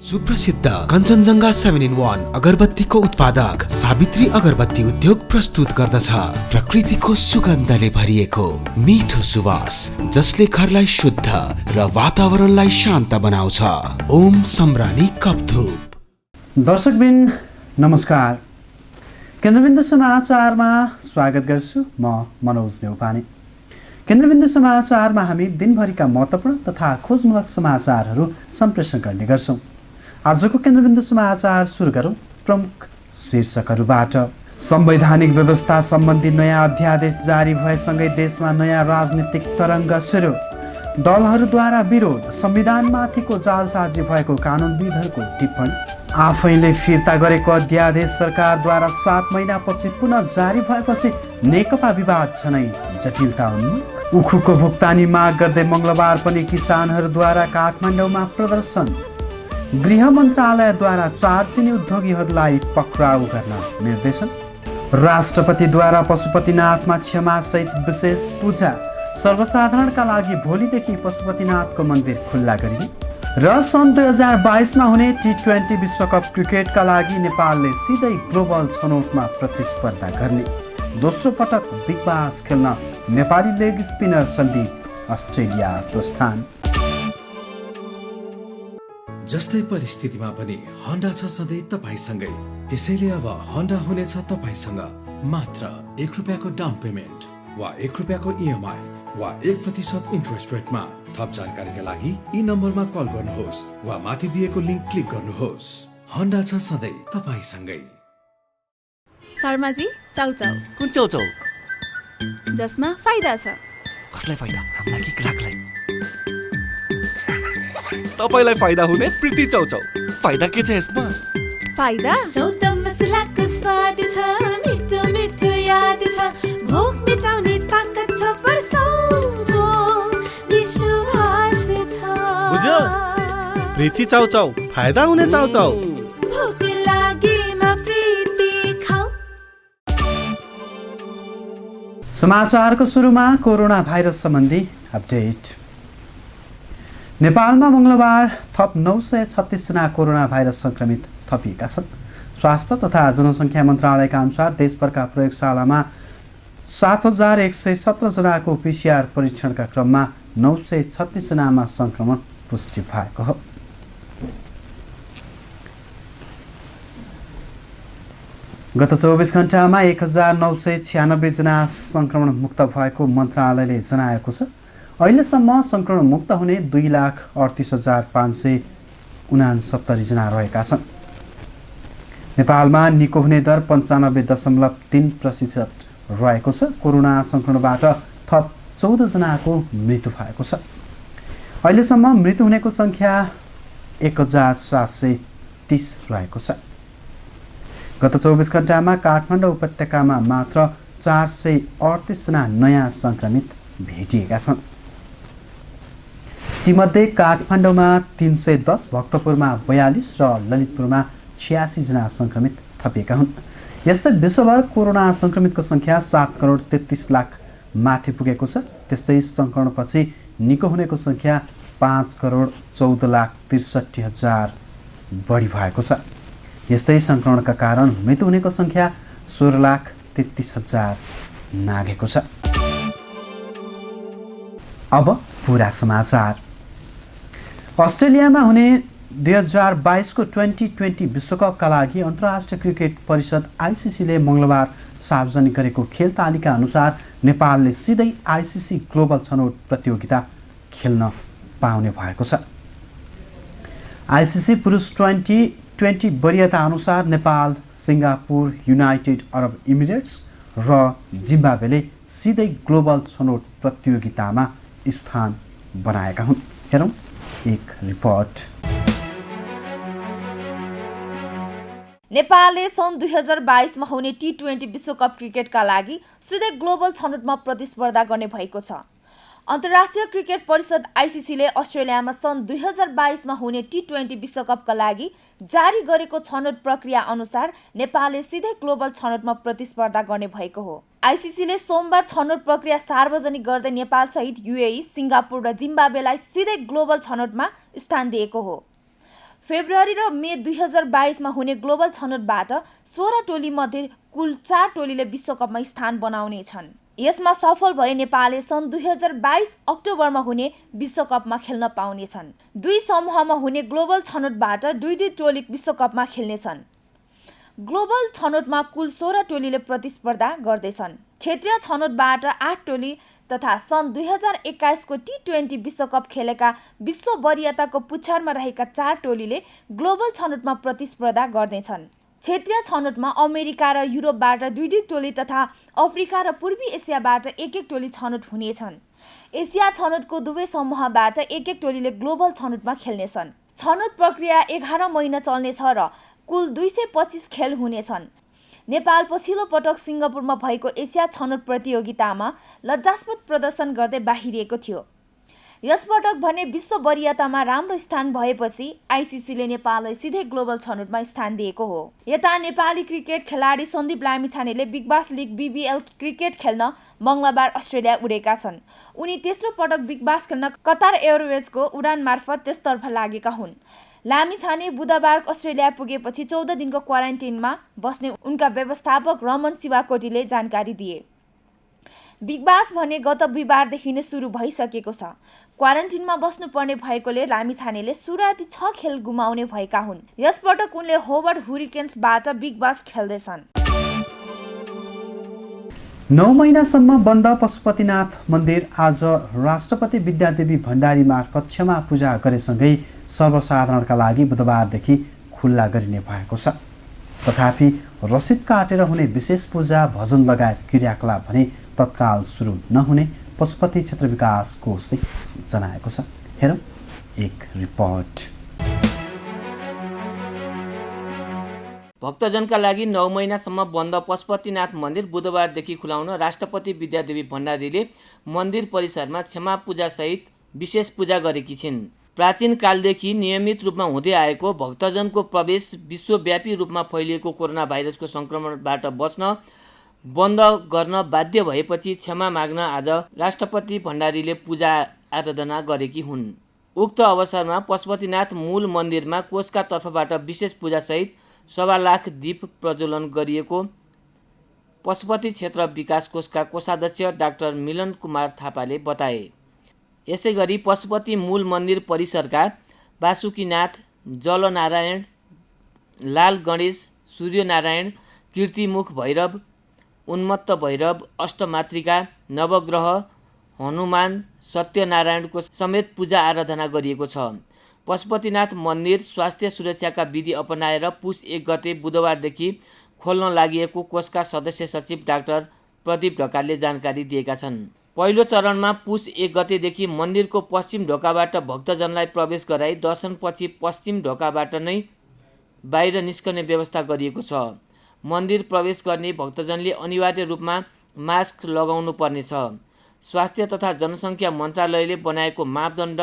सुप्रसिद्ध कञ्चनजङ्घा 7-in-1 अगरबत्तीको उत्पादक सावित्री अगरबत्ती उद्योग प्रस्तुत गर्दछ प्रकृतिको सुगन्धले भरिएको मिठो सुवास जसले घरलाई शुद्ध र वातावरणलाई शान्त बनाउँछ। ओम सम्रानी कपधूप। दर्शकवृन्द नमस्कार, केन्द्रबिन्दु समाचारमा स्वागत गर्छु। म मनोज नेउपाने। केन्द्रबिन्दु समाचारमा हामी दिनभरिका महत्त्वपूर्ण तथा खोजमूलक समाचारहरू सम्प्रेषण गर्ने गर्छौँ। आजको केन्द्रबिन्दु समाचार सुरु गरौँ प्रमुख शीर्षकहरूबाट। संवैधानिक व्यवस्था सम्बन्धी नयाँ अध्यादेश जारी भएसँगै देशमा नयाँ राजनीतिक तरङ्ग सुरु। दलहरूद्वारा विरोध, संविधानमाथिको जालसाजी भएको कानुनविदहरूको टिप्पणी। आफैले फिर्ता गरेको अध्यादेश सरकारद्वारा 7 महिनापछि पुनः जारी भएपछि नेकपा विवाद झनै जटिलता उन्मुख। उखुको भुक्तानी माग गर्दै मङ्गलबार पनि किसानहरूद्वारा काठमाडौँमा प्रदर्शन। गृह मन्त्रालयद्वारा 4 चिनी उद्योगीहरूलाई पक्राउ गर्न निर्देशन। राष्ट्रपतिद्वारा पशुपतिनाथमा क्षमासहित विशेष पूजा। सर्वसाधारणका लागि भोलिदेखि पशुपतिनाथको मन्दिर खुल्ला गरिने। र सन् 2022मा हुने T20 विश्वकप क्रिकेटका लागि नेपालले सिधै ग्लोबल छनौटमा प्रतिस्पर्धा गर्ने। दोस्रो पटक बिग बास खेल्न Nepali leg spinner Sandeep Australia प्रस्थान। जस्तै परिस्थितिमा पनि होन्डा छ सधैँ तपाईसँगै। त्यसैले अब होन्डा हुनेछ तपाईसँग मात्र 1 रुपियाँको डाउन पेमेन्ट वा 1 रुपियाँको EMI वा 1% इन्ट्रेस्ट रेटमा। थप जानकारीका लागि यी नम्बरमा कल गर्नुहोस् वा माथि दिएको लिङ्क क्लिक गर्नुहोस्। होन्डा छ सधैँ तपाईसँगै। शर्माजी, चाउचाउ। कुन चाउचाउ? जसमा फाइदा छ। कसलाई फाइदा? हामीलाई कि ग्राहकलाई? तपाईलाई फाइदा हुने प्रीति चाउचाउ। फाइदा के छ यसमा? फाइदा चौता मसलाको स्वाद छ, मिठो मिठो याद छ, भोक मिटाउने ताकत छ, वर्षौंको विश्वास छ। बुझ्यो? प्रीति चाउचाउ, फाइदा हुने चाउचाउ। भोक लागेमा प्रीति खाऊ। समाचारको सुरुमा कोरोना भाइरस सम्बन्धी अपडेट। नेपालमा मङ्गलबार थप 936 जना कोरोना भाइरस सङ्क्रमित थपिएका छन्। स्वास्थ्य तथा जनसङ्ख्या मन्त्रालयका अनुसार देशभरका प्रयोगशालामा 7117 जनाको PCR परीक्षणका क्रममा 936 जनामा सङ्क्रमण पुष्टि भएको हो। गत 24 घण्टामा 1996 जना सङ्क्रमण मुक्त भएको मन्त्रालयले जनाएको छ। अहिलेसम्म सङ्क्रमण मुक्त हुने 2,38,569 जना रहेका छन्। नेपालमा निको हुने दर 95.3% रहेको छ। कोरोना सङ्क्रमणबाट थप 14 जनाको मृत्यु भएको छ। अहिलेसम्म मृत्यु हुनेको सङ्ख्या 1730 रहेको छ। गत 24 घण्टामा काठमाडौँ उपत्यकामा मात्र 438 जना नयाँ सङ्क्रमित भेटिएका छन्। तीमध्ये काठमाडौँमा 310, भक्तपुरमा 42 र ललितपुरमा 86 जना सङ्क्रमित थपिएका हुन्। यस्तै विश्वभर कोरोना सङ्क्रमितको सङ्ख्या 7,33,00,000 माथि पुगेको छ। त्यस्तै सङ्क्रमणपछि निको हुनेको सङ्ख्या 5,14,63,000 बढी भएको छ। यस्तै सङ्क्रमणका कारण मृत्यु हुनेको सङ्ख्या 16,33,000 नाघेको छ। अब पुरा समाचार। अस्ट्रेलियामा हुने 2022 को T20 विश्वकपका लागि अन्तर्राष्ट्रिय क्रिकेट परिषद ICCले मङ्गलबार सार्वजनिक गरेको खेल तालिका अनुसार नेपालले सिधै ICC ग्लोबल छनौट प्रतियोगिता खेल्न पाउने भएको छ। ICC पुरुष T20 वरियता अनुसार नेपाल, सिङ्गापुर, युनाइटेड अरब इमिरेट्स र जिम्बाब्वेले सिधै ग्लोबल छनौट प्रतियोगितामा स्थान बनाएका हुन्। हेरौँ एक रिपोर्ट। नेपालले सन् 2022मा हुने T20 विश्वकप क्रिकेटका लागि सिधै ग्लोबल छनौटमा प्रतिस्पर्धा गर्ने भएको छ। अन्तर्राष्ट्रिय क्रिकेट परिषद ICCले अस्ट्रेलियामा सन् 2022मा हुने T20 विश्वकपका लागि जारी गरेको छनौट प्रक्रिया अनुसार नेपालले सिधै ग्लोबल छनौटमा प्रतिस्पर्धा गर्ने भएको हो। ICCले सोमबार छनौट प्रक्रिया सार्वजनिक गर्दै नेपाल सहित UAE, सिङ्गापुर र जिम्बाब्वेलाई सिधै ग्लोबल छनौटमा स्थान दिएको हो। फेब्रुअरी र मे 2022मा हुने ग्लोबल छनौटबाट 16 टोलीमध्ये कुल 4 टोलीले विश्वकपमा स्थान बनाउने छन्। यसमा सफल भए नेपालले सन् 2022 अक्टोबरमा हुने विश्वकपमा खेल्न पाउनेछन्। 2 समूहमा हुने ग्लोबल छनौटबाट 2 टोली विश्वकपमा खेल्नेछन्। ग्लोबल छनौटमा कुल 16 टोलीले प्रतिस्पर्धा गर्दैछन्। क्षेत्रीय छनौटबाट 8 टोली तथा सन् 2021 को T20 विश्वकप खेलेका विश्व वरियताको पुच्छारमा रहेका 4 टोलीले ग्लोबल छनौटमा प्रतिस्पर्धा गर्नेछन्। क्षेत्रीय छनौटमा अमेरिका र युरोपबाट 2 टोली तथा अफ्रिका र पूर्वी एसियाबाट 1 टोली छनौट हुनेछन्। एसिया छनौटको दुवै समूहबाट 1 टोलीले ग्लोबल छनौटमा खेल्नेछन्। छनौट प्रक्रिया 11 महिना चल्नेछ र कुल 225 खेल हुनेछन्। नेपाल पछिल्लो पटक सिङ्गापुरमा भएको एसिया छनौट प्रतियोगितामा लज्जास्पद प्रदर्शन गर्दै बाहिरिएको थियो। यसपटक भने विश्व वरियतामा राम्रो स्थान भएपछि आइसिसीले नेपाललाई सिधै ग्लोबल छनौटमा स्थान दिएको हो। यता नेपाली क्रिकेट खेलाडी सन्दीप लामिछानेले बिग बास लिग BBL क्रिकेट खेल्न मङ्गलबार अस्ट्रेलिया उडेका छन्। उनी तेस्रो पटक बिग बास खेल्न कतार एयरवेजको उडान मार्फत त्यसतर्फ लागेका हुन्। लामिछाने बुधबार अस्ट्रेलिया पुगेपछि 14 दिनको क्वारेन्टिनमा बस्ने उनका व्यवस्थापक रमन शिवाकोटीले जानकारी दिए। बिग बास भने गत बिहिबारदेखि नै सुरु भइसकेको छ। क्वारेन्टिनमा बस्नुपर्ने भएकोले लामिछानेले सुरुवाती 6 खेल गुमाउने भएका हुन्। यसपटक उनले होवर्ड हुरिकेन्सबाट बिग बास खेल्दैछन्। 9 महिनासम्म बन्द पशुपतिनाथ मन्दिर आज राष्ट्रपति विद्यादेवी भण्डारी मार्फत क्षमा पूजा गरेसँगै सर्वसाधारणका लागि बुधबारदेखि खुल्ला गरिने भएको छ। तथापि रसिद काटेर हुने विशेष पूजा भजन लगायत क्रियाकलाप भने तत्काल सुरु नहुने पशुपति क्षेत्र विकास कोषले जनाएको छ। हेरौँ एक रिपोर्ट। भक्तजनका लागि 9 महिनासम्म बन्द पशुपतिनाथ मन्दिर बुधबारदेखि खुलाउन राष्ट्रपति विद्यादेवी भण्डारीले मन्दिर परिसरमा क्षमा पूजासहित विशेष पूजा गरेकी छिन्। प्राचीन कालदेखि नियमित रूपमा हुँदै आएको भक्तजनको प्रवेश विश्वव्यापी रूपमा फैलिएको कोरोना भाइरसको सङ्क्रमणबाट बच्न बन्द गर्न बाध्य भएपछि क्षमा माग्न आज राष्ट्रपति भण्डारीले पूजा आराधना गरेकी हुन्। उक्त अवसरमा पशुपतिनाथ मूल मन्दिरमा कोषका तर्फबाट विशेष पूजासहित 1.25 लाख दीप प्रज्वलन गरिएको पशुपति क्षेत्र विकास कोषका कोषाध्यक्ष डाक्टर मिलन कुमार थापाले बताए। यसैगरी पशुपति मूल मन्दिर परिसरका वासुकीनाथ, जलनारायण, लाल गणेश, सूर्यनारायण, कीर्तिमुख भैरव, उन्मत्त भैरव, अष्टमातृका, नवग्रह, हनुमान, सत्यनारायणको समेत पूजा आराधना गरिएको छ। पशुपतिनाथ मन्दिर स्वास्थ्य सुरक्षाका विधि अपनाएर पुस 1 गते बुधबारदेखि खोल्न लागि कोषका सदस्य सचिव डाक्टर प्रदीप ढकालले जानकारी दिएका छन्। पहिलो चरणमा पुस 1 गतेदेखि मन्दिरको पश्चिम ढोकाबाट भक्तजनलाई प्रवेश गराई दर्शनपछि पश्चिम ढोकाबाट नै बाहिर निस्कने व्यवस्था गरिएको छ। मन्दिर प्रवेश गर्ने भक्तजनले अनिवार्य रूपमा मास्क लगाउनु पर्नेछ। स्वास्थ्य तथा जनसङ्ख्या मन्त्रालयले बनाएको मापदण्ड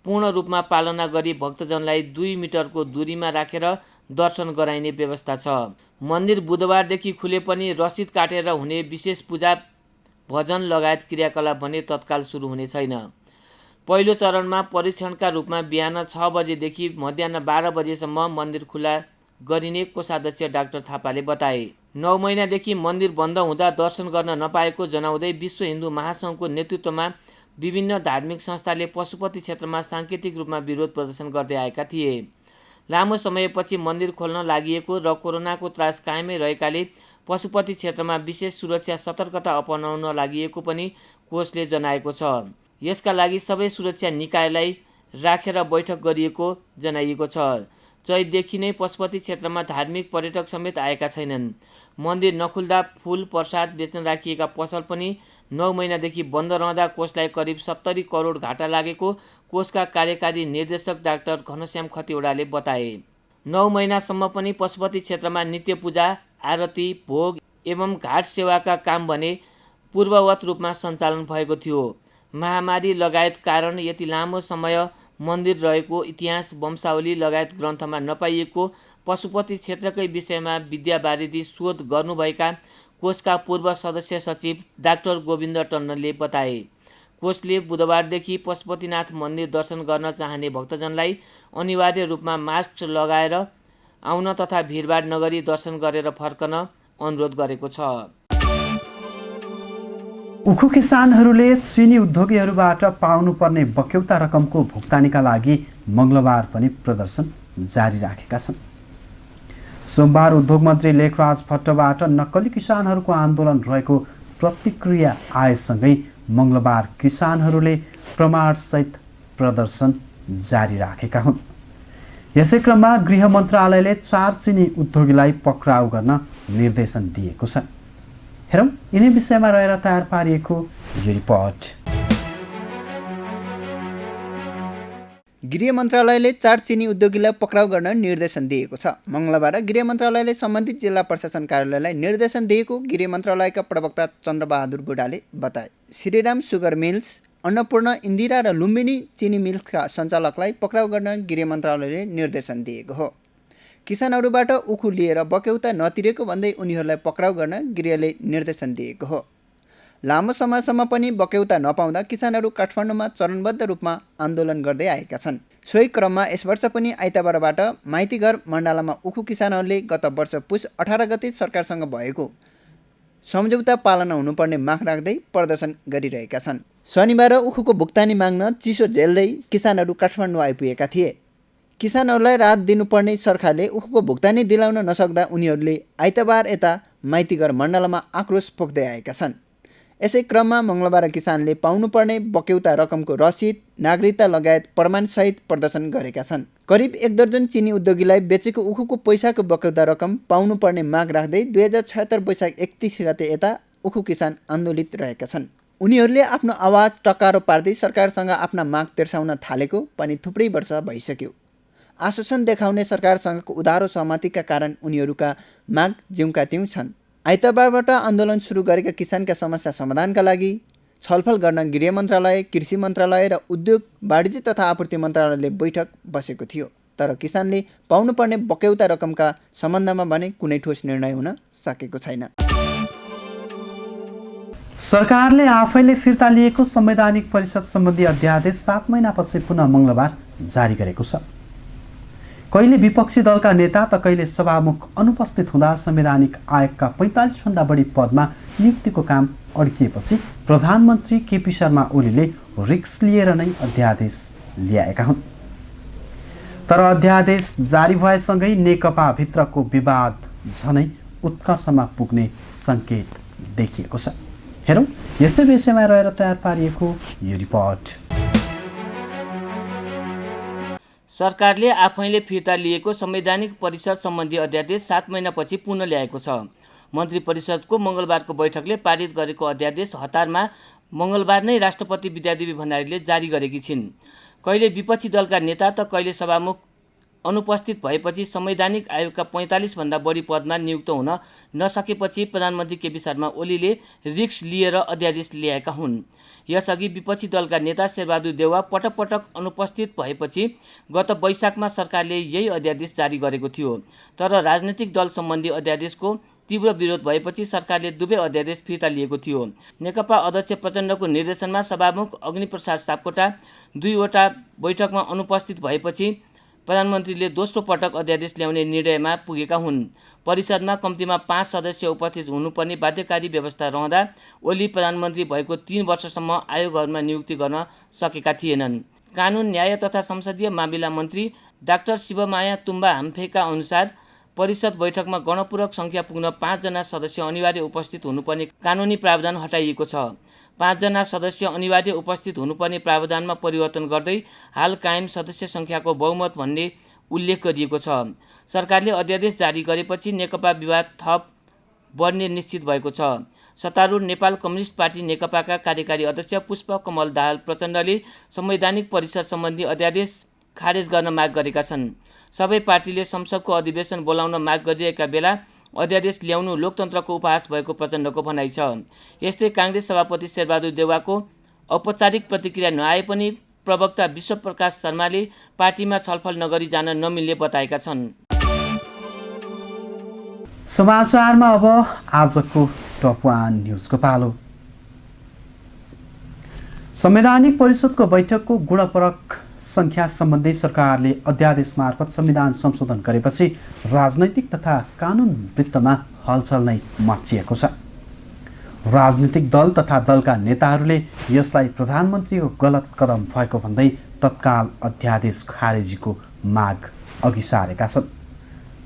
पूर्ण रूपमा पालना गरी भक्तजनलाई 2 मिटरको दूरीमा राखेर दर्शन गराइने व्यवस्था छ। मन्दिर बुधबारदेखि खुले पनि रसिद काटेर हुने विशेष पूजा भजन लगायत क्रियाकलाप भने तत्काल सुरु हुने छैन। पहिलो चरणमा परीक्षणका रूपमा बिहान 6 बजेदेखि मध्याह 12 बजेसम्म मन्दिर खुला गरिने कोषाध्यक्ष डाक्टर थापाले बताए। 9 महिनादेखि मन्दिर बन्द हुँदा दर्शन गर्न नपाएको जनाउँदै विश्व हिन्दू महासङ्घको नेतृत्वमा विभिन्न धार्मिक संस्थाले पशुपति क्षेत्रमा साङ्केतिक रूपमा विरोध प्रदर्शन गर्दै आएका थिए। लामो समयपछि मन्दिर खोल्न लागि र कोरोनाको त्रास कायमै रहेकाले पशुपति क्षेत्रमा विशेष सुरक्षा सतर्कता अपनाउन लागि पनि कोषले जनाएको छ। यसका लागि सबै सुरक्षा निकायलाई राखेर बैठक गरिएको जनाइएको छ। चैतदेखि नै पशुपति क्षेत्रमा धार्मिक पर्यटक समेत आएका छैनन्। मन्दिर नखुल्दा फूल प्रसाद बेच्न राखिएका पसल पनि 9 महिनादेखि बन्द रहँदा कोषलाई करिब 70 करोड घाटा लागेको कोषका कार्यकारी निर्देशक डाक्टर घनश्याम खतिवडाले बताए। 9 महिनासम्म पनि पशुपति क्षेत्रमा नित्य पूजा, आरती, भोग एवं घाट सेवाका काम भने पूर्ववत रूपमा सञ्चालन भएको थियो। महामारी लगायत कारण यति लामो समय मन्दिर रहेको इतिहास, वंशावली लगायत ग्रन्थमा नपाइएको पशुपति क्षेत्रकै विषयमा विद्यावारिधि शोध गर्नुभएका कोषका पूर्व सदस्य सचिव डाक्टर गोविन्द टन्डनले बताए। कोषले बुधबारदेखि पशुपतिनाथ मन्दिर दर्शन गर्न चाहने भक्तजनलाई अनिवार्य रूपमा मास्क लगाएर आउन तथा भिडभाड नगरी दर्शन गरेर फर्कन अनुरोध गरेको छ। उखु किसानहरूले चिनी उद्योगीहरूबाट पाउनुपर्ने बक्यौता रकमको भुक्तानीका लागि मङ्गलबार पनि प्रदर्शन जारी राखेका छन्। सोमबार उद्योग मन्त्री लेखराज भट्टबाट नक्कली किसानहरूको आन्दोलन रहेको प्रतिक्रिया आएसँगै मङ्गलबार किसानहरूले प्रमाणसहित प्रदर्शन जारी राखेका हुन्। यसै क्रममा गृह मन्त्रालयले 4 चिनी उद्योगीलाई पक्राउ गर्न निर्देशन दिएको छ। हेरौँ यिनै विषयमा रहेर तयार पारिएको यो रिपोर्ट। गृह मन्त्रालयले 4 चिनी उद्योगीलाई पक्राउ गर्न निर्देशन दिएको छ। मङ्गलबार गृह मन्त्रालयले सम्बन्धित जिल्ला प्रशासन कार्यालयलाई निर्देशन दिएको गृह मन्त्रालयका प्रवक्ता चन्द्रबहादुर बुढाले बताए। श्रीराम सुगर मिल्स, अन्नपूर्ण, इन्दिरा र लुम्बिनी चिनी मिल्सका सञ्चालकलाई पक्राउ गर्न गृह मन्त्रालयले निर्देशन दिएको हो। किसानहरूबाट उखु लिएर बक्यौता नतिरेको भन्दै उनीहरूलाई पक्राउ गर्न गृहले निर्देशन दिएको हो। लामो समयसम्म पनि बक्यौता नपाउँदा किसानहरू काठमाडौँमा चरणबद्ध रूपमा आन्दोलन गर्दै आएका छन्। सोही क्रममा यस वर्ष पनि आइतबारबाट माइतीघर मण्डलामा उखु किसानहरूले गत वर्ष पुस 18 गते सरकारसँग भएको सम्झौता पालना हुनुपर्ने माग राख्दै प्रदर्शन गरिरहेका छन्। शनिबार उखुको भुक्तानी माग्न चिसो झेल्दै किसानहरू काठमाडौँ आइपुगेका थिए। किसानहरूलाई राहत दिनुपर्ने सरकारले उखुको भुक्तानी दिलाउन नसक्दा उनीहरूले आइतबार यता माइतीघर मण्डलमा आक्रोश पोख्दै आएका छन्। यसै क्रममा मङ्गलबार किसानले पाउनुपर्ने बक्यौता रकमको रसिद, नागरिकता लगायत प्रमाणसहित प्रदर्शन गरेका छन्। करिब 1 दर्जन चिनी उद्योगीलाई बेचेको उखुको पैसाको बक्यौता रकम पाउनुपर्ने माग राख्दै 2076 वैशाख 31 गते यता उखु किसान आन्दोलित रहेका छन्। उनीहरूले आफ्नो आवाज टकारो पार्दै सरकारसँग आफ्ना माग तिर्साउन थालेको पनि थुप्रै वर्ष भइसक्यो। आश्वासन देखाउने सरकारसँगको उधारो सहमतिका कारण उनीहरूका माग जिउका त्यौँ छन्। आइतबारबाट आन्दोलन सुरु गरेका किसानका समस्या समाधानका लागि छलफल गर्न गृह मन्त्रालय, कृषि मन्त्रालय र उद्योग, वाणिज्य तथा आपूर्ति मन्त्रालयले बैठक बसेको थियो। तर किसानले पाउनुपर्ने बक्यौता रकमका सम्बन्धमा भने कुनै ठोस निर्णय हुन सकेको छैन। सरकारले आफैले फिर्ता लिएको संवैधानिक परिषद सम्बन्धी अध्यादेश 7 महिनापछि पुनः मङ्गलबार जारी गरेको छ। कहिले विपक्षी दलका नेता त कहिले सभामुख अनुपस्थित हुँदा संवैधानिक आयोगका 45 भन्दा बढी पदमा नियुक्तिको काम अड्किएपछि प्रधानमन्त्री केपी शर्मा ओलीले रिक्स लिएर नै अध्यादेश ल्याएका हुन्। तर अध्यादेश जारी भएसँगै नेकपा भित्रको विवाद झनै उत्कर्षमा पुग्ने सङ्केत देखिएको छ। हेरौँ यसै विषयमा रहेर तयार पारिएको यो रिपोर्ट। सरकारले आफैले फिर्ता लिएको संवैधानिक परिषद सम्बन्धी अध्यादेश 7 महिनापछि पुनः ल्याएको छ। मन्त्री परिषदको मङ्गलबारको बैठकले पारित गरेको अध्यादेश हतारमा मङ्गलबार नै राष्ट्रपति विद्यादेवी भण्डारीले जारी गरेकी छिन्। कहिले विपक्षी दलका नेता त कहिले सभामुख अनुपस्थित भएपछि संवैधानिक आयोगका 45 भन्दा बढी पदमा नियुक्त हुन नसकेपछि प्रधानमन्त्री केपी शर्मा ओलीले रिक्स लिएर अध्यादेश ल्याएका हुन्। यसअघि विपक्षी दलका नेता शेरबहादुर देउवा पटक पटक अनुपस्थित भएपछि गत वैशाखमा सरकारले यही अध्यादेश जारी गरेको थियो। तर राजनैतिक दल सम्बन्धी अध्यादेशको तीव्र विरोध भएपछि सरकारले दुवै अध्यादेश फिर्ता लिएको थियो। नेकपा अध्यक्ष प्रचण्डको निर्देशनमा सभामुख अग्निप्रसाद सापकोटा 2 वटा बैठकमा अनुपस्थित भएपछि प्रधानमन्त्रीले दोस्रो पटक अध्यादेश ल्याउने निर्णयमा पुगेका हुन्। परिषदमा कम्तीमा 5 सदस्य उपस्थित हुनुपर्ने बाध्यकारी व्यवस्था रहँदा ओली प्रधानमन्त्री भएको 3 वर्षसम्म आयोगहरूमा नियुक्ति गर्न सकेका थिएनन्। कानुन, न्याय तथा संसदीय मामिला मन्त्री डाक्टर शिवमाया तुम्बा हाम्फेका अनुसार परिषद बैठकमा गणपूरक सङ्ख्या पुग्न 5 जना सदस्य अनिवार्य उपस्थित हुनुपर्ने कानुनी प्रावधान हटाइएको छ। 5 जना सदस्य अनिवार्य उपस्थित हुनुपर्ने प्रावधानमा परिवर्तन गर्दै हाल कायम सदस्य सङ्ख्याको बहुमत भन्ने उल्लेख गरिएको छ। सरकारले अध्यादेश जारी गरेपछि नेकपा विवाद थप बढ्ने निश्चित भएको छ। सत्तारूढ नेपाल कम्युनिस्ट पार्टी नेकपाका कार्यकारी अध्यक्ष पुष्पकमल दाहाल प्रचण्डले संवैधानिक परिषद सम्बन्धी अध्यादेश खारेज गर्न माग गरेका छन्। सबै पार्टीले संसदको अधिवेशन बोलाउन माग गरिरहेका बेला अध्यादेश ल्याउनु लोकतन्त्रको उपहास भएको प्रचण्डको भनाइ छ। यस्तै काङ्ग्रेस सभापति शेरबहादुर देउवाको औपचारिक प्रतिक्रिया नआए पनि प्रवक्ता विश्वप्रकाश शर्माले पार्टीमा छलफल नगरी जान नमिल्ने बताएका छन्। समाचारमा अब आजको टप 1 न्युजको पालो। संवैधानिक परिषदको बैठकको गुणपरक सङ्ख्या सम्बन्धी सरकारले अध्यादेश मार्फत संविधान संशोधन गरेपछि राजनैतिक तथा कानुन वृत्तमा हलचल नै मचिएको छ। राजनीतिक दल तथा दलका नेताहरूले यसलाई प्रधानमन्त्रीको गलत कदम भएको भन्दै तत्काल अध्यादेश खारेजीको माग अघि सारेका छन्।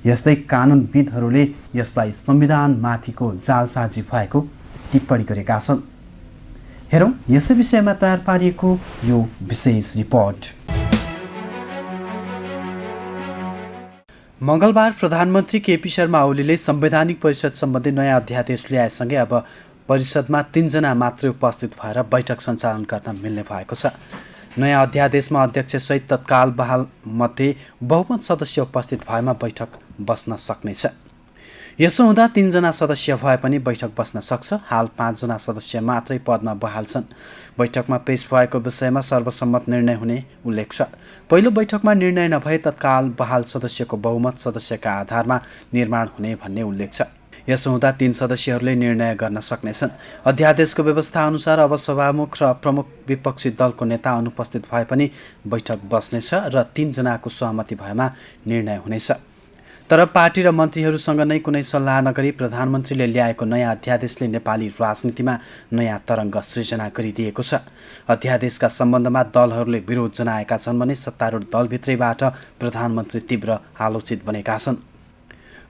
यस्तै कानुनविदहरूले यसलाई संविधानमाथिको जालसाजी भएको टिप्पणी गरेका छन्। हेरौँ यसै विषयमा तयार पारिएको यो विशेष रिपोर्ट। मङ्गलबार प्रधानमन्त्री केपी शर्मा ओलीले संवैधानिक परिषद सम्बन्धी नयाँ अध्यादेश ल्याएसँगै अब परिषदमा 3 जना मात्रै उपस्थित भएर बैठक सञ्चालन गर्न मिल्ने भएको छ। नयाँ अध्यादेशमा अध्यक्षसहित तत्काल बहाल मध्ये बहुमत सदस्य उपस्थित भएमा बैठक बस्न सक्नेछ। यसो हुँदा 3 जना सदस्य भए पनि बैठक बस्न सक्छ। हाल 5 जना सदस्य मात्रै पदमा बहाल छन्। बैठकमा पेश भएको विषयमा सर्वसम्मत निर्णय हुने उल्लेख छ। पहिलो बैठकमा निर्णय नभए तत्काल बहाल सदस्यको बहुमत सदस्यका आधारमा निर्माण हुने भन्ने उल्लेख छ। यसो हुँदा 3 सदस्यहरूले निर्णय गर्न सक्नेछन्। अध्यादेशको व्यवस्था अनुसार अब सभामुख र प्रमुख विपक्षी दलको नेता अनुपस्थित भए पनि बैठक बस्नेछ र 3 जनाको सहमति भएमा निर्णय हुनेछ। तर पार्टी र मन्त्रीहरूसँग नै कुनै सल्लाह नगरी प्रधानमन्त्रीले ल्याएको नयाँ अध्यादेशले नेपाली राजनीतिमा नयाँ तरङ्ग सृजना गरिदिएको छ। अध्यादेशका सम्बन्धमा दलहरूले विरोध जनाएका छन् भने सत्तारूढ दलभित्रैबाट प्रधानमन्त्री तीव्र आलोचित बनेका छन्।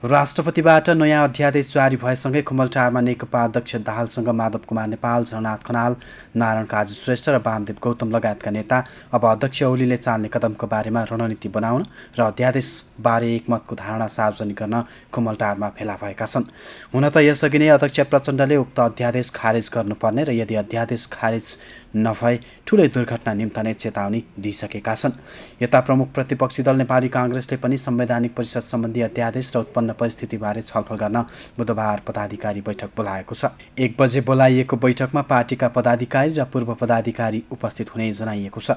राष्ट्रपतिबाट नयाँ अध्यादेश जारी भएसँगै खुमलटारमा नेकपा अध्यक्ष दाहालसँग माधव कुमार नेपाल, झलनाथ खनाल, नारायण काजी श्रेष्ठ र वामदेव गौतम लगायतका नेता अब अध्यक्ष ओलीले चाल्ने कदमको बारेमा रणनीति बनाउन र अध्यादेशबारे एकमतको धारणा सार्वजनिक गर्न खुमलटारमा भेला भएका छन्। हुन त यसअघि नै अध्यक्ष प्रचण्डले उक्त अध्यादेश खारेज गर्नुपर्ने र यदि अध्यादेश खारेज नभए ठुलै दुर्घटना निम्ताने चेतावनी दिइसकेका छन्। यता प्रमुख प्रतिपक्षी दल नेपाली काङ्ग्रेसले पनि संवैधानिक परिषद सम्बन्धी अध्यादेश र उत्पन्न परिस्थितिबारे छलफल गर्न बुधबार पदाधिकारी बैठक बोलाएको छ। 1 बजे बोलाइएको बैठकमा पार्टीका पदाधिकारी र पूर्व पदाधिकारी उपस्थित हुने जनाइएको छ।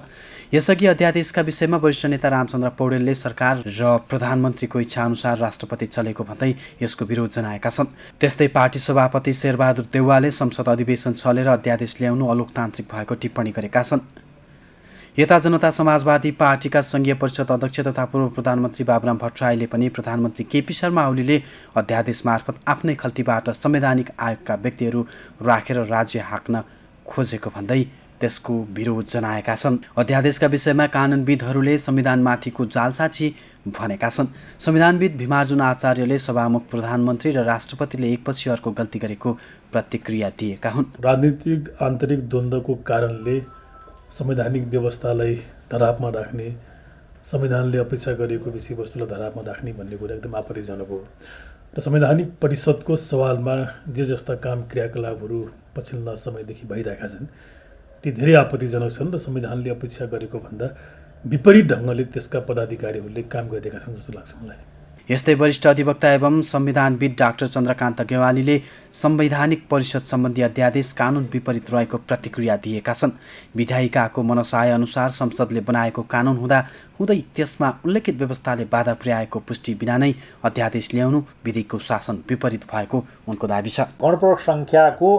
यसअघि अध्यादेशका विषयमा वरिष्ठ नेता रामचन्द्र पौडेलले सरकार र प्रधानमन्त्रीको इच्छाअनुसार राष्ट्रपति चलेको भन्दै यसको विरोध जनाएका छन्। त्यस्तै पार्टी सभापति शेरबहादुर देउवाले संसद अधिवेशन चलेर अध्यादेश ल्याउनु अलोकतान्त्रिक भएको टिप्पणी गरेका छन्। यता जनता समाजवादी पार्टीका संघीय परिषद अध्यक्ष तथा पूर्व प्रधानमन्त्री बाबुराम भट्टराईले पनि प्रधानमन्त्री केपी शर्मा ओलीले अध्यादेश मार्फत आफ्नै खल्तीबाट संवैधानिक आयोगका व्यक्तिहरू राखेर राज्य हाँक्न खोजेको भन्दै त्यसको विरोध जनाएका छन्। अध्यादेशका विषयमा कानुनविदहरूले संविधानमाथिको जालसाजी भनेका छन्। संविधानविद भीमार्जुन आचार्यले सभामुख प्रधानमन्त्री र राष्ट्रपतिले एकपछि अर्को गल्ती गरेको प्रतिक्रिया दिएका हुन्। राजनीतिक आन्तरिक द्वन्द्वको कारणले संवैधानिक व्यवस्थालाई धरापमा राख्ने, संविधानले अपेक्षा गरेको विषयवस्तुलाई धरापमा राख्ने भन्ने कुरा एकदम आपत्तिजनक हो र संवैधानिक परिषदको सवालमा जे जस्ता काम क्रियाकलापहरू पछिल्ला समयदेखि भइरहेका छन् ती धेरै आपत्तिजनक छन् र संविधानले अपेक्षा गरेको भन्दा विपरीत ढङ्गले त्यसका पदाधिकारीहरूले काम गरिरहेका छन् जस्तो लाग्छ मलाई। यस्तै वरिष्ठ अधिवक्ता एवं संविधानविद डाक्टर चन्द्रकान्त गेवालीले संवैधानिक परिषद सम्बन्धी अध्यादेश कानुन विपरीत रहेको प्रतिक्रिया दिएका छन्। विधायिकाको मनसाय अनुसार संसदले बनाएको कानुन हुँदै त्यसमा उल्लेखित व्यवस्थाले बाधा पुर्याएको पुष्टि बिना नै अध्यादेश ल्याउनु विधिको शासन विपरीत भएको उनको दाबी छ। गणप्रमुख सङ्ख्याको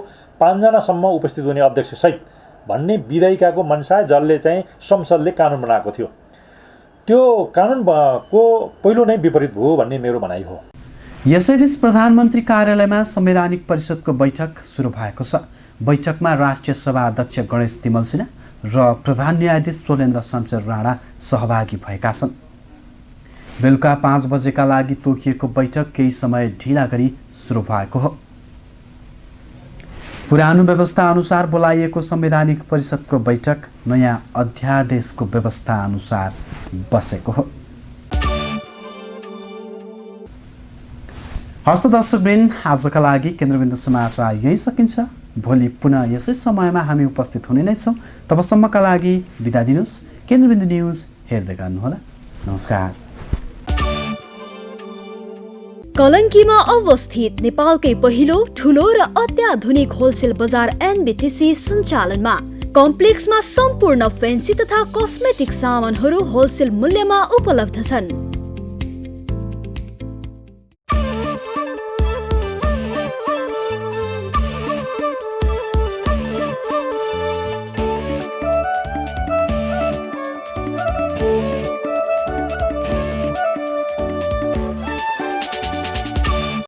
5 जनासम्म उपस्थित हुने अध्यक्षसहित भन्ने विधायिकाको मनसाय जसले चाहिँ संसदले कानुन बनाएको थियो त्यो कानुनको पहिलो नै विपरीत भयो भन्ने मेरो भनाइ हो। यसैबीच प्रधानमन्त्री कार्यालयमा संवैधानिक परिषदको बैठक सुरु भएको छ। बैठकमा राष्ट्रिय सभा अध्यक्ष गणेश तिमल सिन्हा र प्रधान न्यायाधीश सोलेन्द्र शमशेर राणा सहभागी भएका छन्। बेलुका 5 बजेका लागि तोकिएको बैठक केही समय ढिला गरी सुरु भएको हो। पुरानो व्यवस्था अनुसार बोलाइएको संवैधानिक परिषदको बैठक नयाँ अध्यादेशको व्यवस्था अनुसार बसेको हो। हस्त दर्शकवृन्द, आजका लागि केन्द्रबिन्दु समाचार यही सकिन्छ। भोलि पुनः यसै समयमा हामी उपस्थित हुने नै छौँ। तबसम्मका लागि बिदा दिनुहोस्। केन्द्रबिन्दु न्युज हेर्दै गर्नुहोला। नमस्कार। कलङ्कीमा अवस्थित नेपालकै पहिलो ठुलो र अत्याधुनिक होलसेल बजार एनबीटीसी सञ्चालनमा कम्प्लेक्समा सम्पूर्ण फेन्सी तथा कस्मेटिक सामानहरू होलसेल मूल्यमा उपलब्ध छन्।